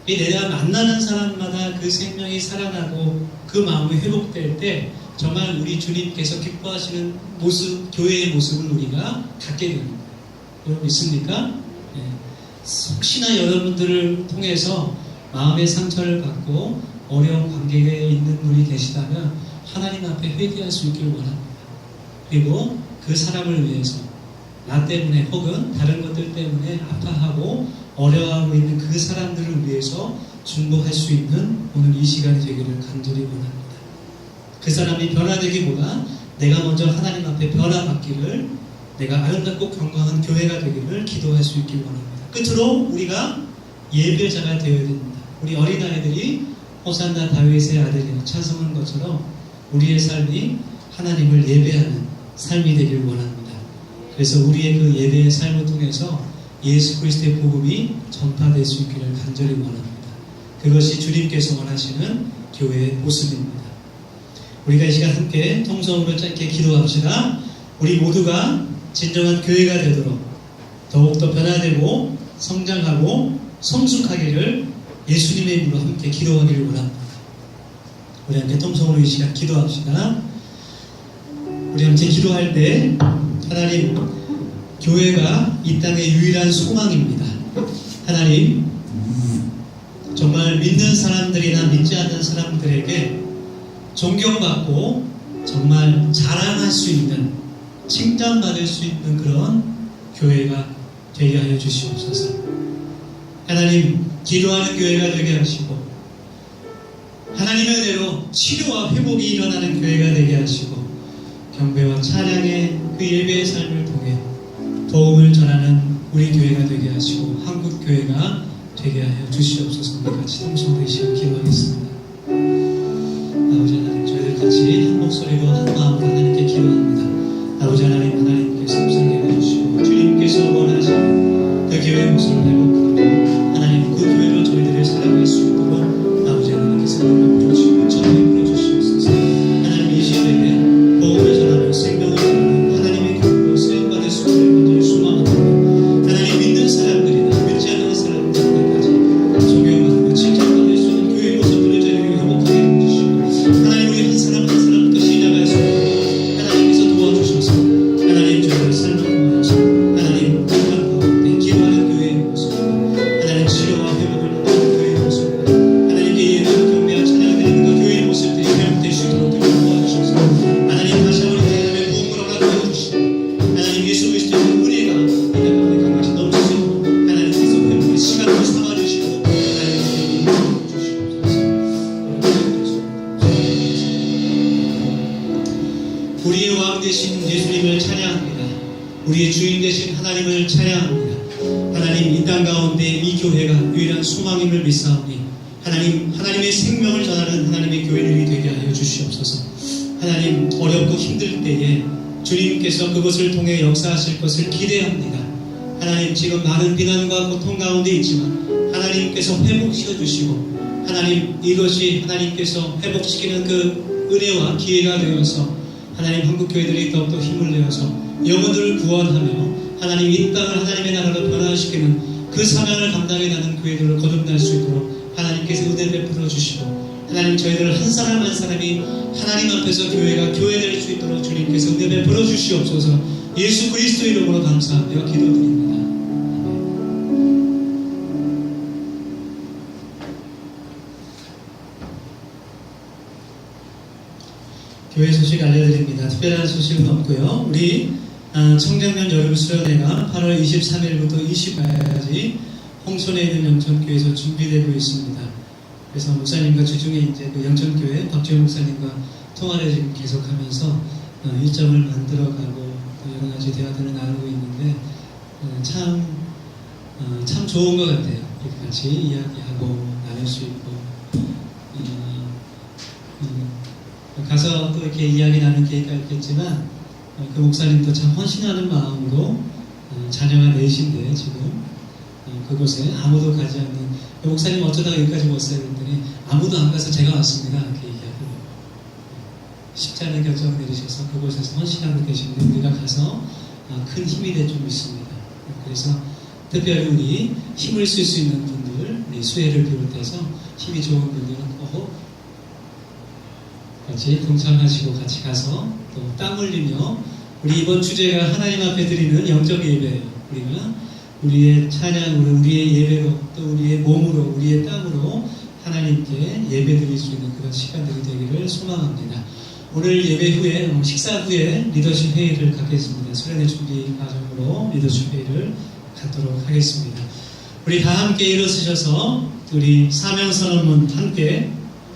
내가 만나는 사람마다 그 생명이 살아나고 그 마음이 회복될 때 정말 우리 주님께서 기뻐하시는 모습, 교회의 모습을 우리가 갖게 됩니다. 여러분 믿습니까? 네. 혹시나 여러분들을 통해서 마음의 상처를 받고 어려운 관계에 있는 분이 계시다면 하나님 앞에 회개할 수 있기를 원합니다. 그리고 그 사람을 위해서 나 때문에 혹은 다른 것들 때문에 아파하고 어려워하고 있는 그 사람들을 위해서 중보할 수 있는 오늘 이 시간이 되기를 간절히 원합니다. 그 사람이 변화되기보다 내가 먼저 하나님 앞에 변화받기를, 내가 아름답고 건강한 교회가 되기를 기도할 수 있길 원합니다. 끝으로 우리가 예배자가 되어야 됩니다. 우리 어린아이들이 호산나 다윗의 아들이라 찬송한 것처럼 우리의 삶이 하나님을 예배하는 삶이 되길 원합니다. 그래서 우리의 그 예배의 삶을 통해서 예수 그리스도의 복음이 전파될 수 있기를 간절히 원합니다. 그것이 주님께서 원하시는 교회의 모습입니다. 우리가 이 시간 함께 통성으로 짧게 기도합시다. 우리 모두가 진정한 교회가 되도록 더욱더 변화되고 성장하고 성숙하기를 예수님의 이름으로 함께 기도하기를 원합니다. 우리 함께 통성으로 이 시간 기도합시다. 우리 함께 기도할 때 하나님, 교회가 이 땅의 유일한 소망입니다. 하나님, 정말 믿는 사람들이나 믿지 않는 사람들에게 존경받고 정말 자랑할 수 있는, 칭찬받을 수 있는 그런 교회가 되게 하여 주시옵소서. 하나님, 기도하는 교회가 되게 하시고 하나님의 은혜로 치료와 회복이 일어나는 교회가 되게 하시고 경배와 찬양의 그 예배의 삶을 통해 도움을 전하는 우리 교회가 되게 하시고 한국 교회가 되게 하여 주시옵소서. 우리 같이 통성으로 기도하겠습니다. 아버지 하나님, 저희들 같이 한 목소리로 한 마음으로 하나님께 기도합니다. 아버지 하나님, 하나님께서 묵상해 주시고 주님께서 원하시는 그 교회의 모습을 회복하고 하나님 그 교회로 저희들을 살아갈 수 있도록 아버지 하나님께서 노력해 주시고 전해 주시옵소서. 하나님 이 시대에 복음을 전하며 생명을 전하는 하나님의 교회로 쓰임받을 수 있는 간절히 소망합니다. 하나님 믿는 사람들이나 믿지 않는 사람들까지 존경받으며 칭찬받을 수 있는 교회의 모습들을 저희에게 회복하게 해주시고 하나님 우리 한 사람 한 사람부터 시작할 수 있도록 하나님께서 도와주셔서 하나님 저희를 삶을 통하여서 하나님 건강 가운데 기도하는 교회의 모습, 하나님 치료와 회복을 하는 교회의 모습, 하나님께 예배와 경배와 찬양을 드리는 그 교회의 모습들이 회복될 수 있도록 도와주셔서 하나님 다시 한번 하나님의 부흥을 허락하여 주시고 하나님 예수 그리스도의 은혜가 이 가운데 강같이 넘치도록 하나님께서 회복의 시간을 삼아주시고 하나님께 주시옵소서. 우리의 왕 되신 예수님을 찬양합니다. 우리의 주인 되신 하나님을 찬양합니다. 하나님 이 땅 가운데 이 교회가 유일한 소망임을 믿사오니 하나님의 생명을 전하는 하나님의 교회들이 되게 하여 주시옵소서. 하나님 어렵고 힘들 때에 주님께서 그것을 통해 역사하실 것을 기대합니다. 하나님 지금 많은 비난과 고통 가운데 있지만 하나님께서 회복시켜 주시고 하나님 이것이 하나님께서 회복시키는 그 은혜와 기회가 되어서 하나님 한국교회들이 더욱더 힘을 내어서 영혼들을 구원하며 하나님 이 땅을 하나님의 나라로 변화시키는 그 사명을 감당해 나가는 교회들을 거듭날 수 있도록 하나님께서 은혜 베풀어 주시고 하나님 저희들 한 사람 한 사람이 하나님 앞에서 교회가 교회될 수 있도록 주님께서 은혜 베풀어 주시옵소서. 예수 그리스도 이름으로 감사하며 기도드립니다. 교회 소식 알려드립니다. 특별한 소식은 없고요. 우리 청정년 여름 수련회가 8월 23일부터 20일까지 홍천에 있는 영천교회에서 준비되고 있습니다. 그래서 목사님과 주중에 이제 그 영천교회 박지원 목사님과 통화를 지금 계속하면서 일정을 만들어가고 여러 가지 대화들을 나누고 있는데 참 좋은 것 같아요. 이렇게 같이 이야기하고 나눌 수 있고 가서 또 이렇게 이야기 나누는 계기가 있겠지만 그 목사님도 참 헌신하는 마음으로 자녀가 넷인데 지금 그곳에 아무도 가지 않는 그 목사님 어쩌다가 여기까지 왔어요 그랬더니 아무도 안 가서 제가 왔습니다 이렇게 얘기하고 쉽지 않은 결정을 내리셔서 그곳에서 헌신하고 계신데 우리가 가서 큰 힘이 될 줄 믿습니다. 그래서 특별히 우리 힘을 쓸 수 있는 분들, 우리 수혜를 비롯해서 힘이 좋은 분들은 꼭 같이 동참하시고 같이 가서 또 땀 흘리며 우리 이번 주제가 하나님 앞에 드리는 영적 예배예요. 우리가 우리의 찬양으로, 우리의 예배로, 또 우리의 몸으로, 우리의 땀으로 하나님께 예배 드릴 수 있는 그런 시간들이 되기를 소망합니다. 오늘 예배 후에, 식사 후에 리더십 회의를 갖겠습니다. 수련회 준비 과정으로 리더십 회의를 갖도록 하겠습니다. 우리 다 함께 일어서셔서 우리 사명선언문 함께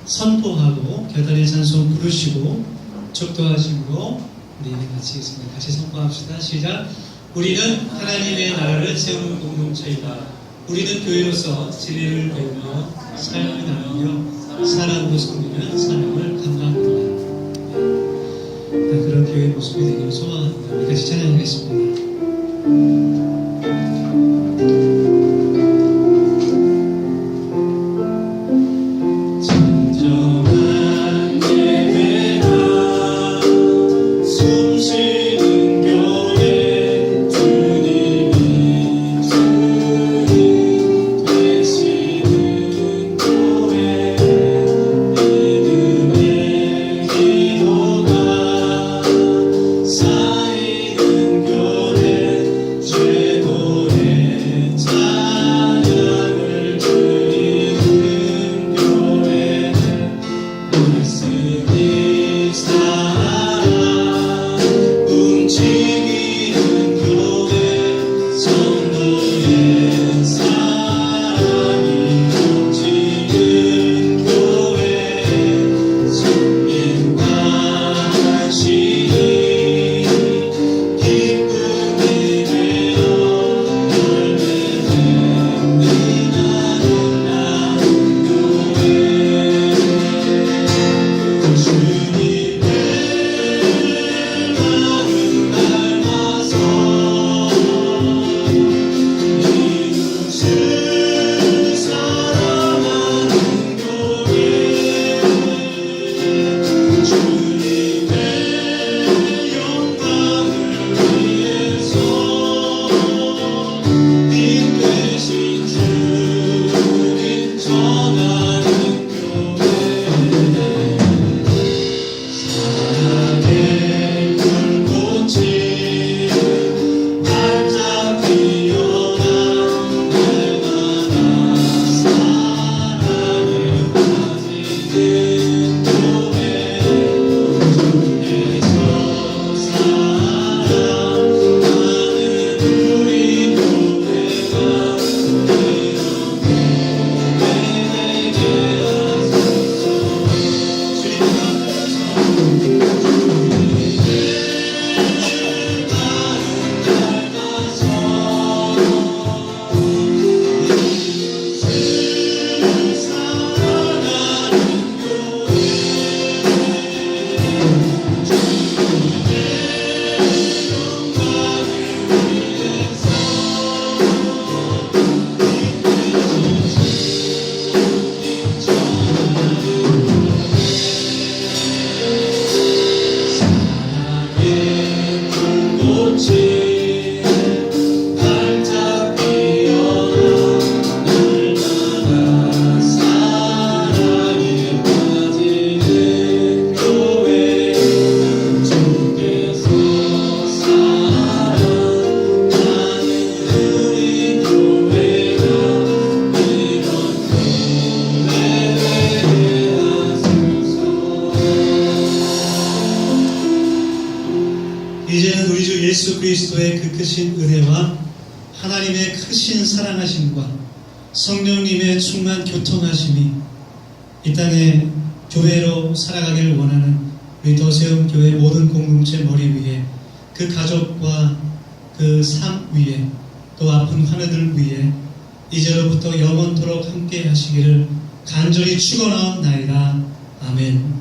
선포하고 겨달린 찬송 부르시고 축도하심으로 우리 마치겠습니다. 같이 선포합시다. 시작. 우리는 하나님의 나라를 세우는 공동체이다. 우리는 교회로서 진리를 배우며 삶을 나누며 사랑으로 섬기는 사명을 감당합니다. 그런 교회 모습이 되기를 소망합니다. 우리 같이 찬양하겠습니다. 이제는 우리 주 예수 그리스도의 그 크신 은혜와 하나님의 크신 사랑하심과 성령님의 충만 교통하심이 이 땅에 교회로 살아가기를 원하는 우리 더세움 교회 모든 공동체 머리 위에 그 가족과 그 삶 위에 또 아픈 환우들 위에 이제로부터 영원토록 함께 하시기를 간절히 축원하옵나이다. 아멘.